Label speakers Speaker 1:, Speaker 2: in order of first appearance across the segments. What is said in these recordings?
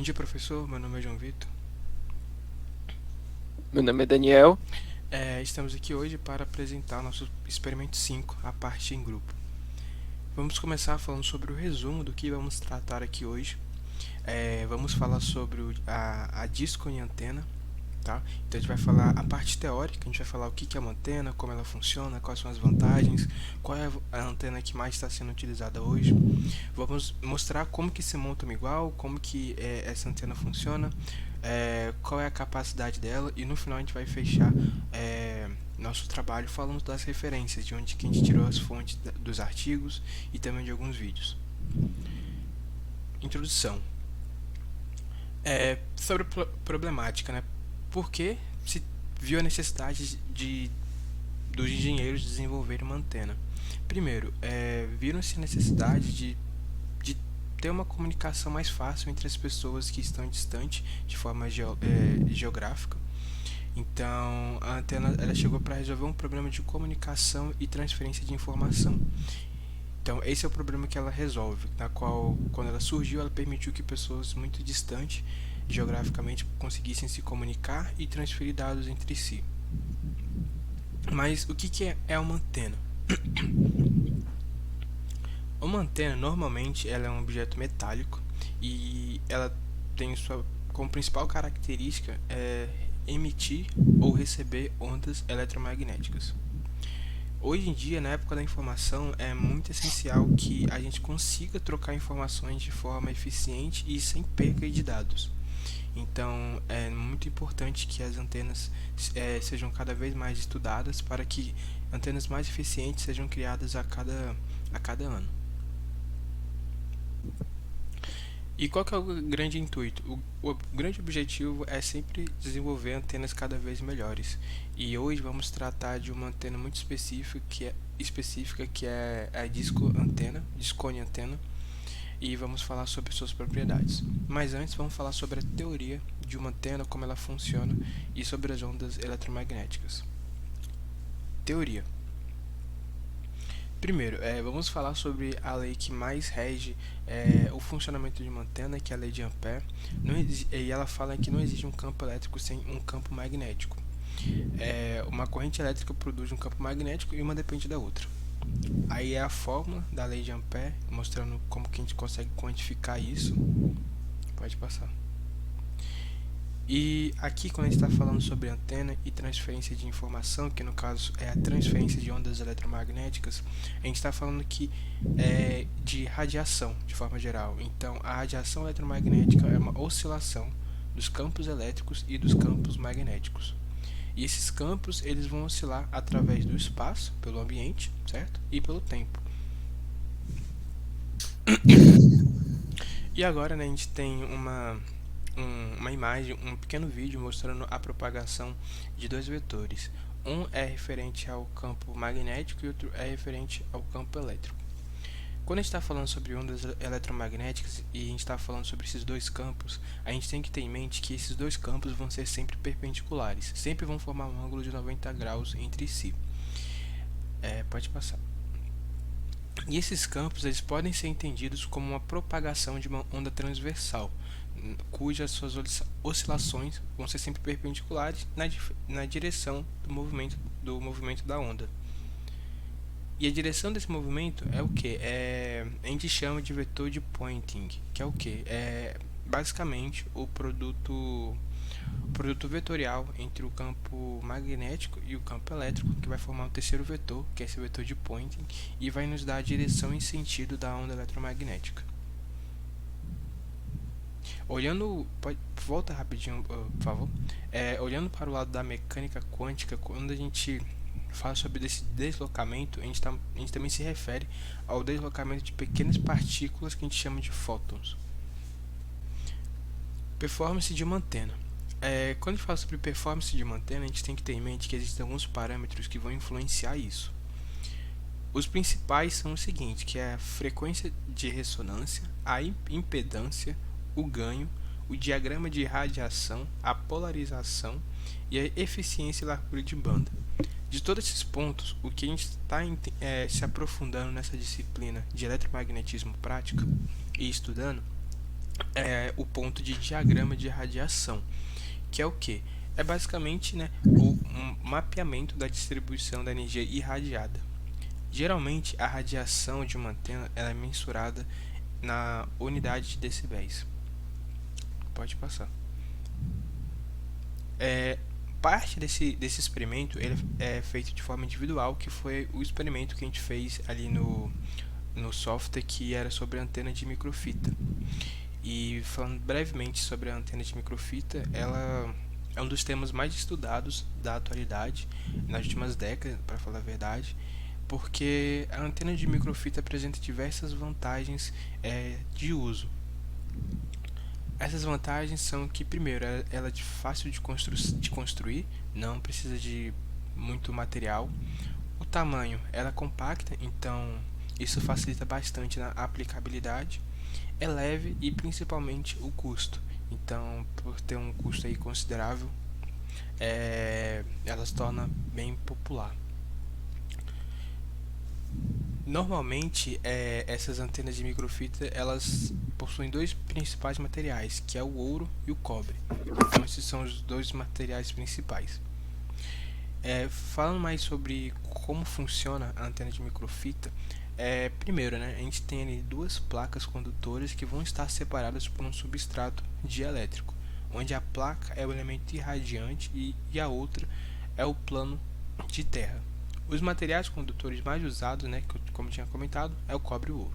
Speaker 1: dia, professor. Meu nome é João Vitor.
Speaker 2: Meu nome é Daniel.
Speaker 1: Estamos aqui hoje para apresentar nosso experimento 5, a parte em grupo. Vamos começar falando sobre o resumo do que vamos tratar aqui hoje. Vamos falar sobre a disco em antena. Tá? Então a gente vai falar a parte teórica, a gente vai falar o que é uma antena, como ela funciona, quais são as vantagens, qual é a antena que mais está sendo utilizada hoje. Vamos mostrar como que se monta uma igual, como que essa antena funciona, qual é a capacidade dela, e no final a gente vai fechar nosso trabalho falando das referências, de onde que a gente tirou as fontes dos artigos e também de alguns vídeos. Introdução. Sobre a problemática, né? Por que se viu a necessidade dos engenheiros desenvolverem uma antena? Primeiro, viram-se a necessidade de ter uma comunicação mais fácil entre as pessoas que estão distantes de forma geográfica. Então, a antena ela chegou para resolver um problema de comunicação e transferência de informação. Então, esse é o problema que ela resolve, na qual, quando ela surgiu, ela permitiu que pessoas muito distantes geograficamente conseguissem se comunicar e transferir dados entre si. Mas o que é uma antena? Uma antena normalmente ela é um objeto metálico e ela tem sua como principal característica emitir ou receber ondas eletromagnéticas. Hoje em dia, na época da informação, é muito essencial que a gente consiga trocar informações de forma eficiente e sem perda de dados. Então, é muito importante que as antenas sejam cada vez mais estudadas para que antenas mais eficientes sejam criadas a cada ano. E qual que é o grande intuito? O grande objetivo é sempre desenvolver antenas cada vez melhores. E hoje vamos tratar de uma antena muito específica que é a Discone antena, e vamos falar sobre suas propriedades. Mas antes vamos falar sobre a teoria de uma antena, como ela funciona e sobre as ondas eletromagnéticas. Teoria. Primeiro, vamos falar sobre a lei que mais rege o funcionamento de uma antena, que é a lei de Ampère. E ela fala que não existe um campo elétrico sem um campo magnético. Uma corrente elétrica produz um campo magnético e uma depende da outra. Aí é a fórmula da lei de Ampère, mostrando como que a gente consegue quantificar isso. Pode passar. E aqui, quando a gente está falando sobre antena e transferência de informação, que no caso é a transferência de ondas eletromagnéticas, a gente está falando aqui de radiação, de forma geral. Então, a radiação eletromagnética é uma oscilação dos campos elétricos e dos campos magnéticos. E esses campos eles vão oscilar através do espaço, pelo ambiente, certo? E pelo tempo. E agora, né, a gente tem uma imagem, um pequeno vídeo mostrando a propagação de dois vetores. Um é referente ao campo magnético e outro é referente ao campo elétrico. Quando a gente está falando sobre ondas eletromagnéticas e a gente está falando sobre esses dois campos, a gente tem que ter em mente que esses dois campos vão ser sempre perpendiculares, sempre vão formar um ângulo de 90 graus entre si. Pode passar. E esses campos eles podem ser entendidos como uma propagação de uma onda transversal, cujas suas oscilações vão ser sempre perpendiculares na direção do movimento da onda. E a direção desse movimento é o que? A gente chama de vetor de Poynting, que é o que? É basicamente o produto vetorial entre o campo magnético e o campo elétrico, que vai formar um terceiro vetor, que é esse vetor de Poynting, e vai nos dar a direção e sentido da onda eletromagnética. Volta rapidinho, por favor. Olhando para o lado da mecânica quântica, quando a gente fala sobre esse deslocamento, a gente também se refere ao deslocamento de pequenas partículas que a gente chama de fótons. Performance de uma antena. Quando a gente fala sobre performance de uma antena, a gente tem que ter em mente que existem alguns parâmetros que vão influenciar isso. Os principais são os seguintes, que é a frequência de ressonância, a impedância, o ganho, o diagrama de radiação, a polarização e a eficiência e largura de banda. De todos esses pontos, o que a gente está se aprofundando nessa disciplina de eletromagnetismo prática e estudando o ponto de diagrama de radiação, que é o que? É basicamente, né, um mapeamento da distribuição da energia irradiada. Geralmente, a radiação de uma antena ela é mensurada na unidade de decibéis. Pode passar. É, parte desse experimento ele é feito de forma individual, que foi o experimento que a gente fez ali no software, que era sobre a antena de microfita. E falando brevemente sobre a antena de microfita, ela é um dos temas mais estudados da atualidade nas últimas décadas, para falar a verdade, porque a antena de microfita apresenta diversas vantagens de uso. Essas vantagens são que, primeiro, ela é fácil de construir, não precisa de muito material. O tamanho, ela é compacta, então isso facilita bastante na aplicabilidade. É leve e principalmente o custo. Então, por ter um custo aí considerável, ela se torna bem popular. Normalmente, essas antenas de microfita elas possuem dois principais materiais, que é o ouro e o cobre. Então, esses são os dois materiais principais. Falando mais sobre como funciona a antena de microfita, primeiro, né, a gente tem ali duas placas condutoras que vão estar separadas por um substrato dielétrico, onde a placa é o elemento irradiante e a outra é o plano de terra. Os materiais condutores mais usados, né, como eu tinha comentado, é o cobre e o ouro.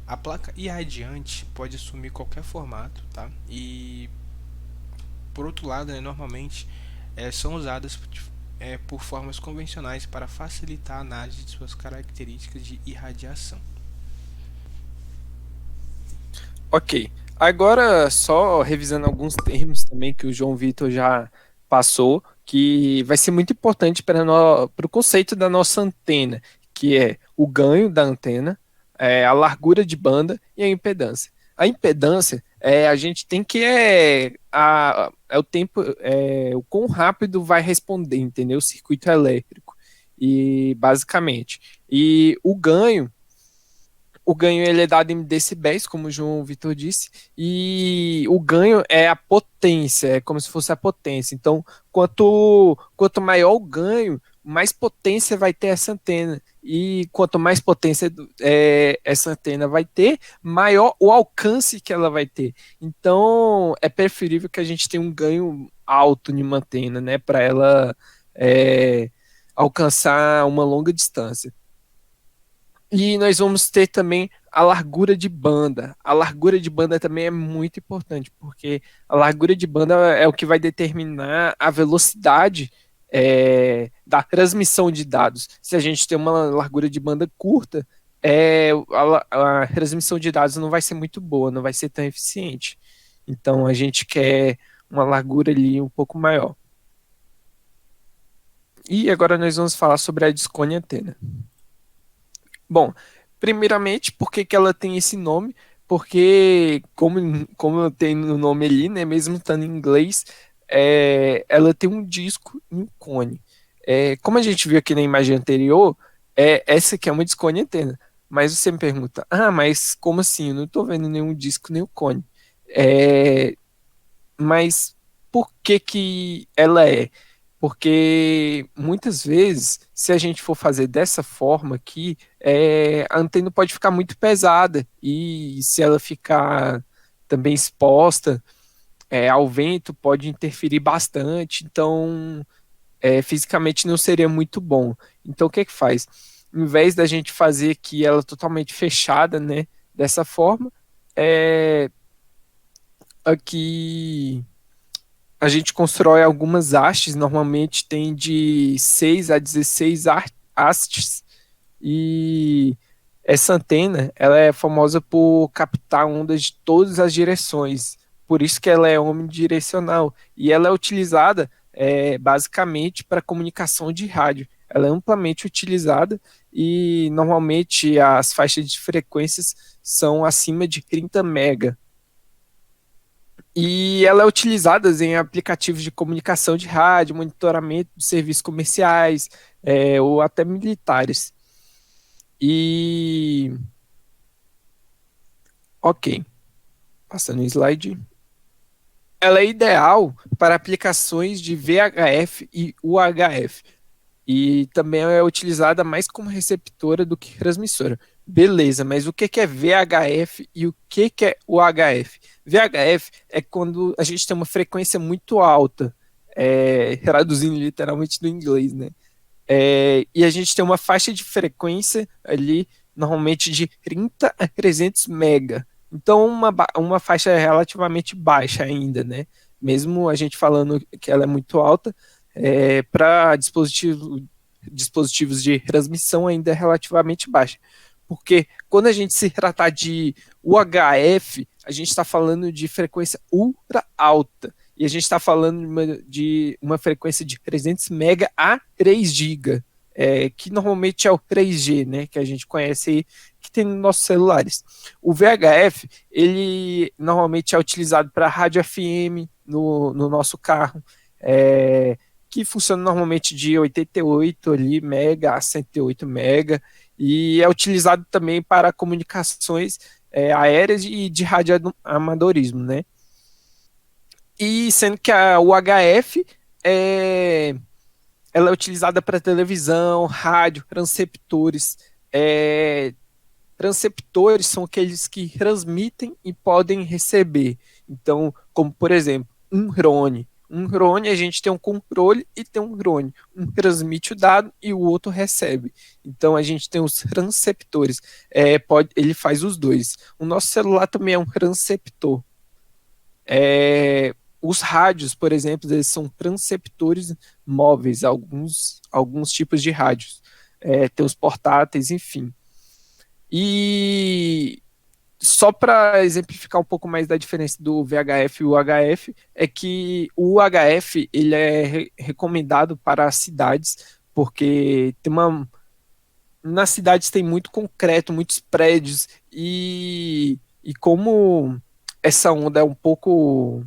Speaker 1: A placa irradiante pode assumir qualquer formato, tá? E por outro lado, né, normalmente são usadas por formas convencionais para facilitar a análise de suas características de irradiação.
Speaker 2: Ok. Agora, só revisando alguns termos também que o João Vitor já passou, que vai ser muito importante para o conceito da nossa antena, que é o ganho da antena, a largura de banda e a impedância. A impedância a gente tem que é o tempo, o quão rápido vai responder, entendeu? O circuito elétrico. E basicamente. E o ganho ele é dado em decibéis, como o João Vitor disse, e o ganho é a potência, é como se fosse a potência. Então, quanto maior o ganho, mais potência vai ter essa antena. E quanto mais potência essa antena vai ter, maior o alcance que ela vai ter. Então, é preferível que a gente tenha um ganho alto em uma antena, né, para ela é, alcançar uma longa distância. E nós vamos ter também a largura de banda. A largura de banda também é muito importante, porque a largura de banda é o que vai determinar a velocidade da transmissão de dados. Se a gente tem uma largura de banda curta, a transmissão de dados não vai ser muito boa, não vai ser tão eficiente. Então a gente quer uma largura ali um pouco maior. E agora nós vamos falar sobre a Discone Antena. Bom, primeiramente, por que que ela tem esse nome? Porque, como tem no nome ali, né, mesmo estando em inglês, ela tem um disco e um cone. Como a gente viu aqui na imagem anterior, essa aqui é uma discone antena. Mas você me pergunta, mas como assim? Eu não estou vendo nenhum disco nem o cone. É, mas por que que ela é? Porque muitas vezes, se a gente for fazer dessa forma aqui, a antena pode ficar muito pesada e se ela ficar também exposta ao vento, pode interferir bastante. Então, fisicamente não seria muito bom. Então, o que é que faz? Em vez da gente fazer aqui ela totalmente fechada, né, dessa forma, aqui a gente constrói algumas hastes, normalmente tem de 6 a 16 hastes, e essa antena ela é famosa por captar ondas de todas as direções, por isso que ela é omnidirecional, e ela é utilizada basicamente para comunicação de rádio. Ela é amplamente utilizada e normalmente as faixas de frequências são acima de 30 mega. E ela é utilizada em aplicativos de comunicação de rádio, monitoramento de serviços comerciais, ou até militares. E, ok. Passando o slide. Ela é ideal para aplicações de VHF e UHF. E também é utilizada mais como receptora do que transmissora. Beleza, mas o que é VHF e o que é UHF? VHF é quando a gente tem uma frequência muito alta, traduzindo literalmente do inglês, né? E a gente tem uma faixa de frequência ali, normalmente de 30 a 300 mega. Então, uma faixa relativamente baixa ainda, né? Mesmo a gente falando que ela é muito alta, para dispositivos de transmissão ainda é relativamente baixa. Porque quando a gente se tratar de UHF, a gente está falando de frequência ultra alta. E a gente está falando de uma frequência de 300 mega a 3 GB, que normalmente é o 3G, né, que a gente conhece aí, que tem nos nossos celulares. O VHF, ele normalmente é utilizado para rádio FM no nosso carro, que funciona normalmente de 88 ali, mega a 108 mega, e é utilizado também para comunicações aéreas e de radioamadorismo, né? E sendo que a UHF ela é utilizada para televisão, rádio, transceptores. Transceptores são aqueles que transmitem e podem receber. Então, como por exemplo, um drone. Um drone, a gente tem um controle e tem um drone. Um transmite o dado e o outro recebe. Então, a gente tem os transceptores. Ele faz os dois. O nosso celular também é um transceptor. Os rádios, por exemplo, eles são transceptores móveis, alguns tipos de rádios. Tem os portáteis, enfim. E só para exemplificar um pouco mais da diferença do VHF e o UHF, é que o UHF ele é recomendado para as cidades, porque nas cidades tem muito concreto, muitos prédios, e como essa onda é um pouco,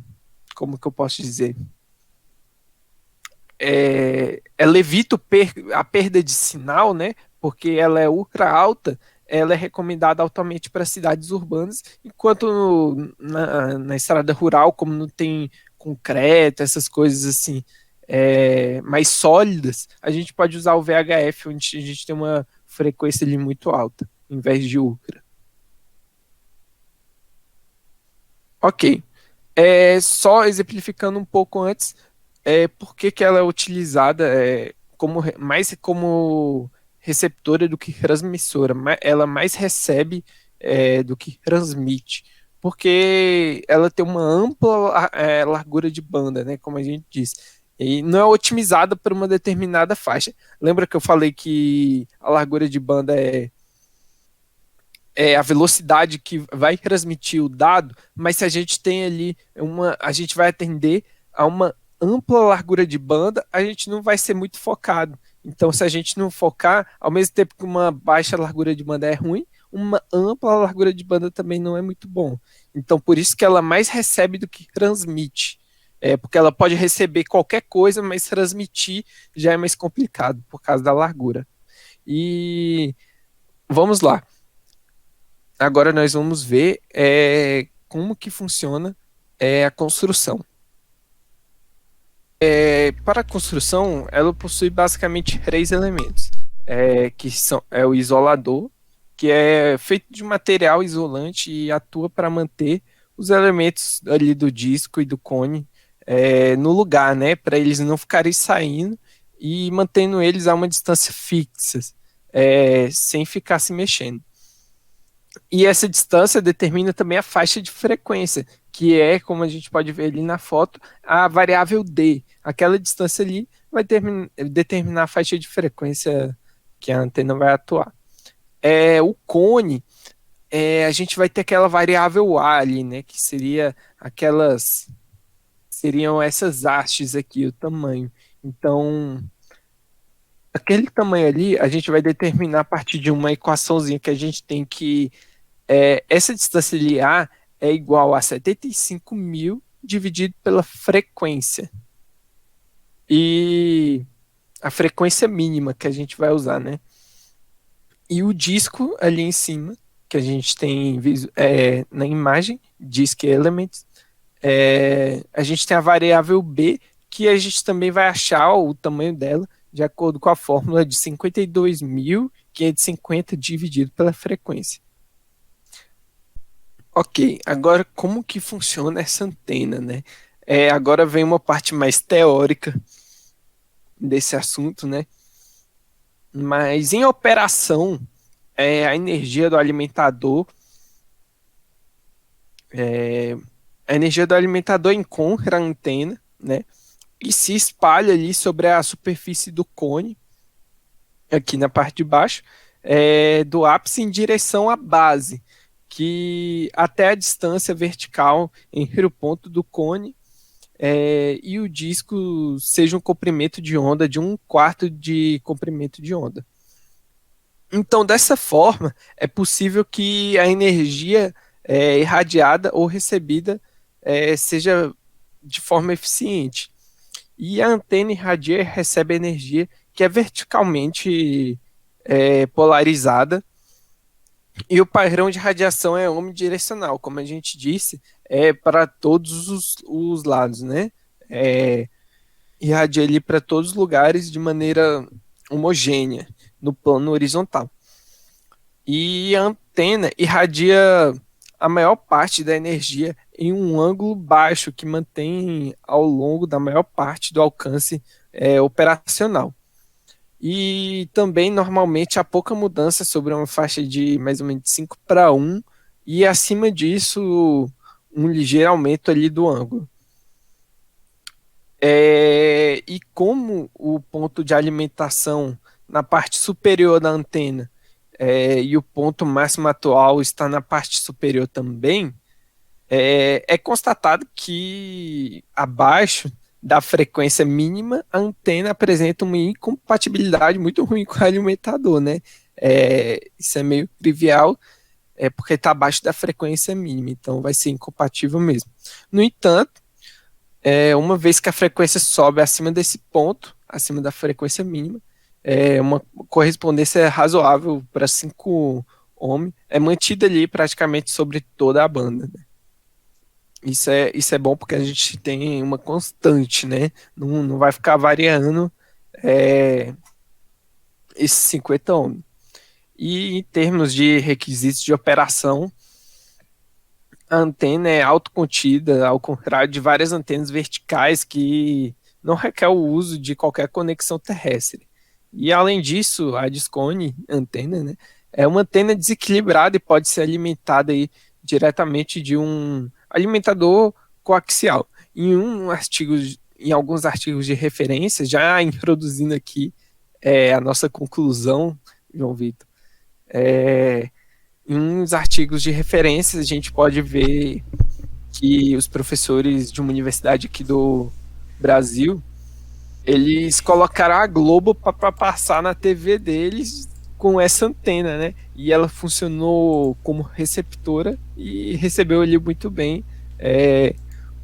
Speaker 2: como que eu posso dizer? Ela evita a perda de sinal, né? Porque ela é ultra alta, ela é recomendada altamente para cidades urbanas, enquanto na estrada rural, como não tem concreto, essas coisas assim, mais sólidas, a gente pode usar o VHF, onde a gente tem uma frequência ali muito alta, em vez de ultra. Ok. Só exemplificando um pouco antes, por que ela é utilizada mais como receptora do que transmissora. Ela mais recebe do que transmite, porque ela tem uma ampla largura de banda, né, como a gente disse, e não é otimizada por uma determinada faixa. Lembra que eu falei que a largura de banda é a velocidade que vai transmitir o dado, mas se a gente tem ali a gente vai atender a uma ampla largura de banda, a gente não vai ser muito focado. Então, se a gente não focar, ao mesmo tempo que uma baixa largura de banda é ruim, uma ampla largura de banda também não é muito bom. Então, por isso que ela mais recebe do que transmite. Porque ela pode receber qualquer coisa, mas transmitir já é mais complicado por causa da largura. E vamos lá. Agora nós vamos ver como que funciona a construção. Para a construção, ela possui basicamente 3 elementos, que são o isolador, que é feito de material isolante e atua para manter os elementos ali do disco e do cone no lugar, né, para eles não ficarem saindo e mantendo eles a uma distância fixa, sem ficar se mexendo. E essa distância determina também a faixa de frequência, que é, como a gente pode ver ali na foto, a variável D. Aquela distância ali vai determinar a faixa de frequência que a antena vai atuar. O cone, a gente vai ter aquela variável A ali, né, que seriam essas hastes aqui, o tamanho. Então, aquele tamanho ali, a gente vai determinar a partir de uma equaçãozinha que a gente tem que essa distância linear é igual a 75.000 dividido pela frequência. E a frequência mínima que a gente vai usar, né? E o disco ali em cima, que a gente tem na imagem, disk elements. A gente tem a variável B, que a gente também vai achar o tamanho dela de acordo com a fórmula de 52.550 dividido pela frequência. Ok, agora como que funciona essa antena, né? Agora vem uma parte mais teórica desse assunto, né? Mas em operação, a energia do alimentador encontra a antena, né? E se espalha ali sobre a superfície do cone, aqui na parte de baixo, do ápice em direção à base, que até a distância vertical entre o ponto do cone e o disco seja um comprimento de onda de 1/4 de comprimento de onda. Então, dessa forma, é possível que a energia irradiada ou recebida seja de forma eficiente. E a antena irradia e recebe energia que é verticalmente polarizada, e o padrão de radiação é omnidirecional, como a gente disse, para todos os lados, né? Irradia ali para todos os lugares de maneira homogênea, no plano horizontal. E a antena irradia a maior parte da energia em um ângulo baixo que mantém ao longo da maior parte do alcance operacional. E também, normalmente, há pouca mudança sobre uma faixa de mais ou menos 5:1, e acima disso, um ligeiro aumento ali do ângulo. E como o ponto de alimentação na parte superior da antena e o ponto máximo atual está na parte superior também, é constatado que abaixo da frequência mínima, a antena apresenta uma incompatibilidade muito ruim com o alimentador, né? Isso é meio trivial, porque está abaixo da frequência mínima, então vai ser incompatível mesmo. No entanto, uma vez que a frequência sobe acima desse ponto, acima da frequência mínima, uma correspondência razoável para 5 ohms é mantida ali praticamente sobre toda a banda, né? Isso é bom porque a gente tem uma constante, né? Não vai ficar variando esses 50 ohms. E em termos de requisitos de operação, a antena é autocontida, ao contrário de várias antenas verticais que não requer o uso de qualquer conexão terrestre. E além disso, a Discone antena, né, é uma antena desequilibrada e pode ser alimentada aí diretamente de um alimentador coaxial. Em alguns artigos de referência, já introduzindo aqui a nossa conclusão, João Vitor, em uns artigos de referência a gente pode ver que os professores de uma universidade aqui do Brasil, eles colocaram a Globo para passar na TV deles com essa antena, né? E ela funcionou como receptora e recebeu ali muito bem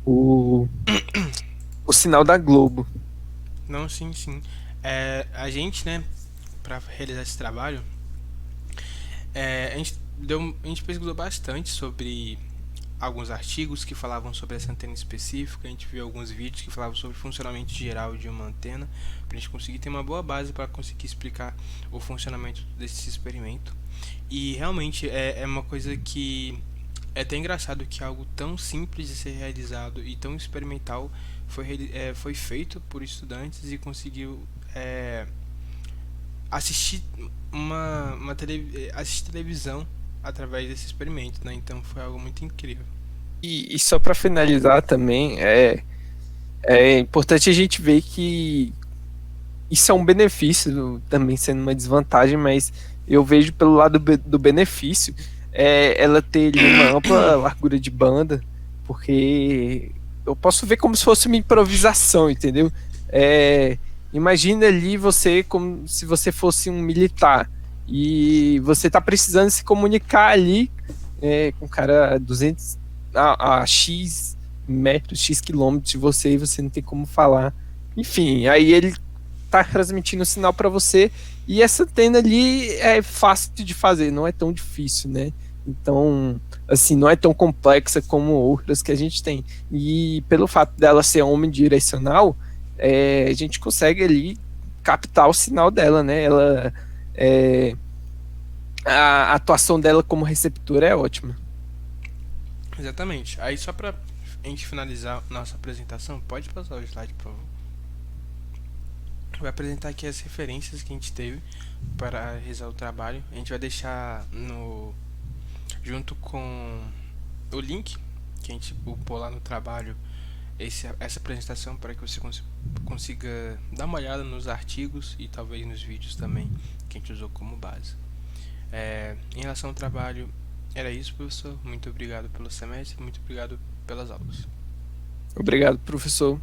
Speaker 2: o sinal da Globo.
Speaker 1: Não, sim, sim. A gente, né, para realizar esse trabalho, a gente pesquisou bastante sobre alguns artigos que falavam sobre essa antena específica, a gente viu alguns vídeos que falavam sobre o funcionamento geral de uma antena, para a gente conseguir ter uma boa base para conseguir explicar o funcionamento desse experimento. E realmente é uma coisa que é até engraçado que algo tão simples de ser realizado e tão experimental foi feito por estudantes e conseguiu assistir assistir televisão através desse experimento, né? Então foi algo muito incrível.
Speaker 2: E só para finalizar também, é importante a gente ver que isso é um benefício, também sendo uma desvantagem, mas eu vejo pelo lado do benefício, ela ter ali uma ampla largura de banda, porque eu posso ver como se fosse uma improvisação, entendeu? Imagina ali você como se você fosse um militar e você está precisando se comunicar ali com um cara a 200 a X metros, X quilômetros de você, e você não tem como falar. Enfim, aí ele tá transmitindo o sinal para você, e essa antena ali é fácil de fazer, não é tão difícil, né? Então, assim, não é tão complexa como outras que a gente tem. E pelo fato dela ser omnidirecional, a gente consegue ali captar o sinal dela, né? Ela, a atuação dela como receptora é ótima.
Speaker 1: Exatamente. Aí só pra gente finalizar nossa apresentação, pode passar o slide, por favor. Vai apresentar aqui as referências que a gente teve para realizar o trabalho. A gente vai deixar junto com o link que a gente upou lá no trabalho essa apresentação para que você consiga dar uma olhada nos artigos e talvez nos vídeos também que a gente usou como base. Em relação ao trabalho, era isso, professor. Muito obrigado pelo semestre, muito obrigado pelas aulas.
Speaker 2: Obrigado, professor.